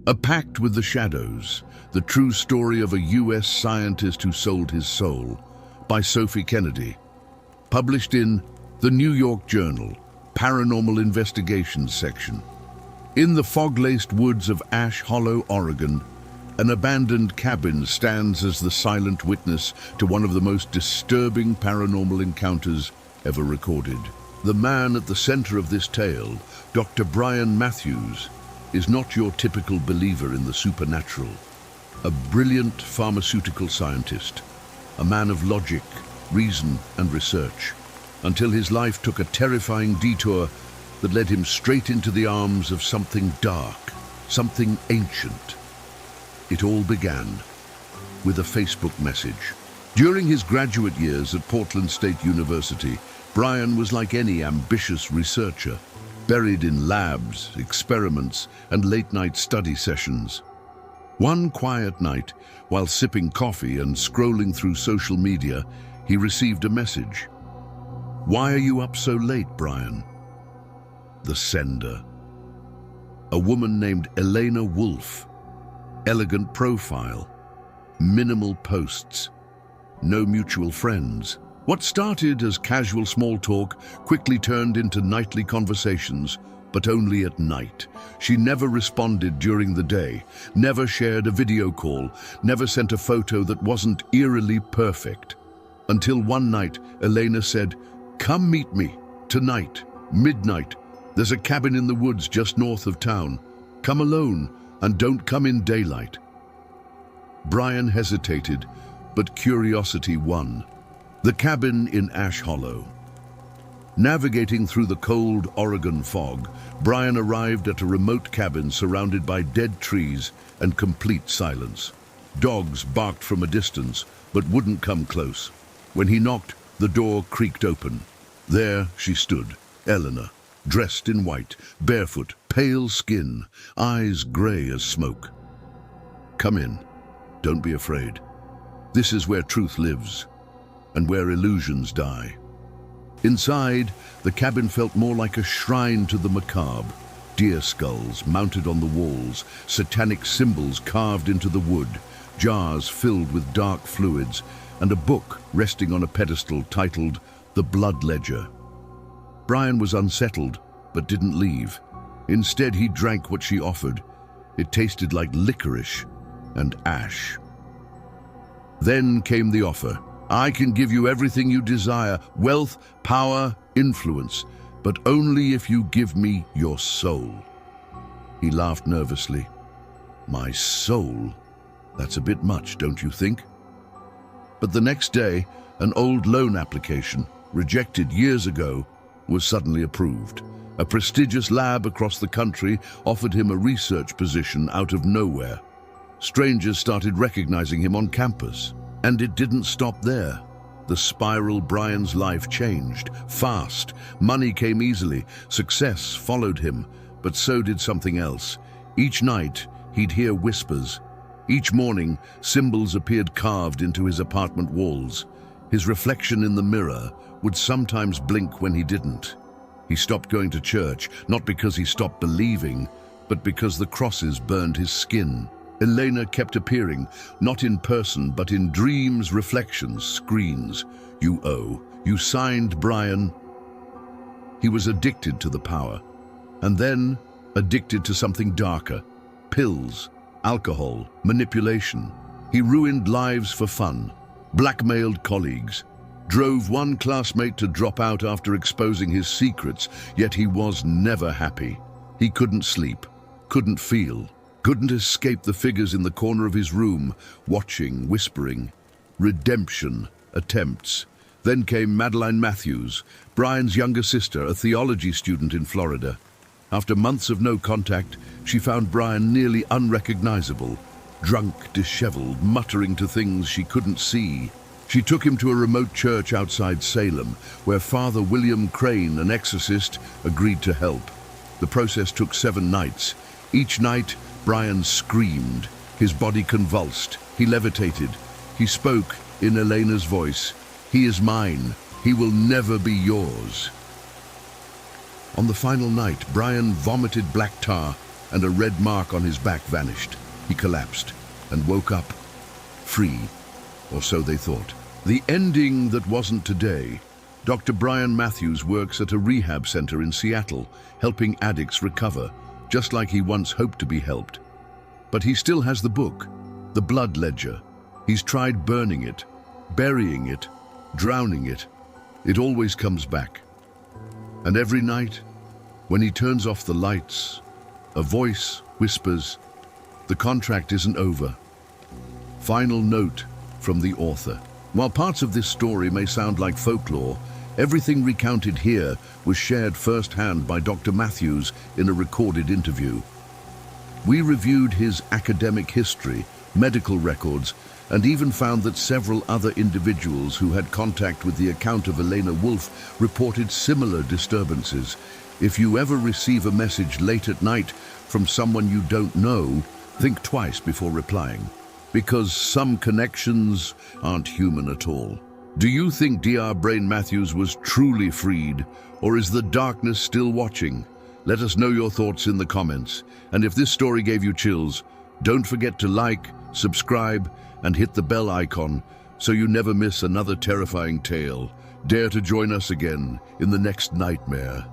A Pact with the Shadows, the true story of a U.S. scientist who sold his soul, by Sophie Kennedy. Published in the New York Journal, Paranormal Investigations section. In the fog-laced woods of Ash Hollow, Oregon, an abandoned cabin stands as the silent witness to one of the most disturbing paranormal encounters ever recorded. The man at the center of this tale, Dr. Brian Matthews, is not your typical believer in the supernatural. A brilliant pharmaceutical scientist, a man of logic, reason, and research, until his life took a terrifying detour that led him straight into the arms of something dark, something ancient. It all began with a Facebook message. During his graduate years at Portland State University, Brian was like any ambitious researcher, buried in labs, experiments, and late-night study sessions. One quiet night, while sipping coffee and scrolling through social media, he received a message. "Why are you up so late, Brian?" The sender. A woman named Elena Wolfe. Elegant profile. Minimal posts. No mutual friends. What started as casual small talk quickly turned into nightly conversations, but only at night. She never responded during the day, never shared a video call, never sent a photo that wasn't eerily perfect. Until one night, Elena said, "Come meet me, tonight, midnight. There's a cabin in the woods just north of town. Come alone, and don't come in daylight." Brian hesitated, but curiosity won. The cabin in Ash Hollow. Navigating through the cold Oregon fog, Brian arrived at a remote cabin surrounded by dead trees and complete silence. Dogs barked from a distance, but wouldn't come close. When he knocked, the door creaked open. There she stood, Eleanor, dressed in white, barefoot, pale skin, eyes gray as smoke. "Come in. Don't be afraid. This is where truth lives, and where illusions die." Inside, the cabin felt more like a shrine to the macabre. Deer skulls mounted on the walls, satanic symbols carved into the wood, jars filled with dark fluids, and a book resting on a pedestal titled The Blood Ledger. Brian was unsettled, but didn't leave. Instead, he drank what she offered. It tasted like licorice and ash. Then came the offer. "I can give you everything you desire, wealth, power, influence, but only if you give me your soul." He laughed nervously. "My soul? That's a bit much, don't you think?" But the next day, an old loan application, rejected years ago, was suddenly approved. A prestigious lab across the country offered him a research position out of nowhere. Strangers started recognizing him on campus. And it didn't stop there. The spiral Brian's life changed, fast. Money came easily, success followed him, but so did something else. Each night, he'd hear whispers. Each morning, symbols appeared carved into his apartment walls. His reflection in the mirror would sometimes blink when he didn't. He stopped going to church, not because he stopped believing, but because the crosses burned his skin. Elena kept appearing, not in person, but in dreams, reflections, screens. You signed Brian." He was addicted to the power, and then addicted to something darker. Pills, alcohol, manipulation. He ruined lives for fun, blackmailed colleagues, drove one classmate to drop out after exposing his secrets, yet he was never happy. He couldn't sleep, couldn't feel, couldn't escape the figures in the corner of his room, watching, whispering. Redemption attempts. Then came Madeline Matthews, Brian's younger sister, a theology student in Florida. After months of no contact, she found Brian nearly unrecognizable, drunk, disheveled, muttering to things she couldn't see. She took him to a remote church outside Salem, where Father William Crane, an exorcist, agreed to help. The process took 7 nights. Each night, Brian screamed. His body convulsed. He levitated. He spoke in Elena's voice. "He is mine. He will never be yours." On the final night, Brian vomited black tar, and a red mark on his back vanished. He collapsed and woke up, free, or so they thought. The ending that wasn't today. Dr. Brian Matthews works at a rehab center in Seattle, helping addicts recover, just like he once hoped to be helped. But he still has the book, the blood ledger. He's tried burning it, burying it, drowning it. It always comes back. And every night, when he turns off the lights, a voice whispers, "The contract isn't over." Final note from the author. While parts of this story may sound like folklore, everything recounted here was shared firsthand by Dr. Matthews in a recorded interview. We reviewed his academic history, medical records, and even found that several other individuals who had contact with the account of Elena Wolf reported similar disturbances. If you ever receive a message late at night from someone you don't know, think twice before replying, because some connections aren't human at all. Do you think Dr. Brain Matthews was truly freed, or is the darkness still watching? Let us know your thoughts in the comments. And if this story gave you chills, don't forget to like, subscribe, and hit the bell icon so you never miss another terrifying tale. Dare to join us again in the next nightmare.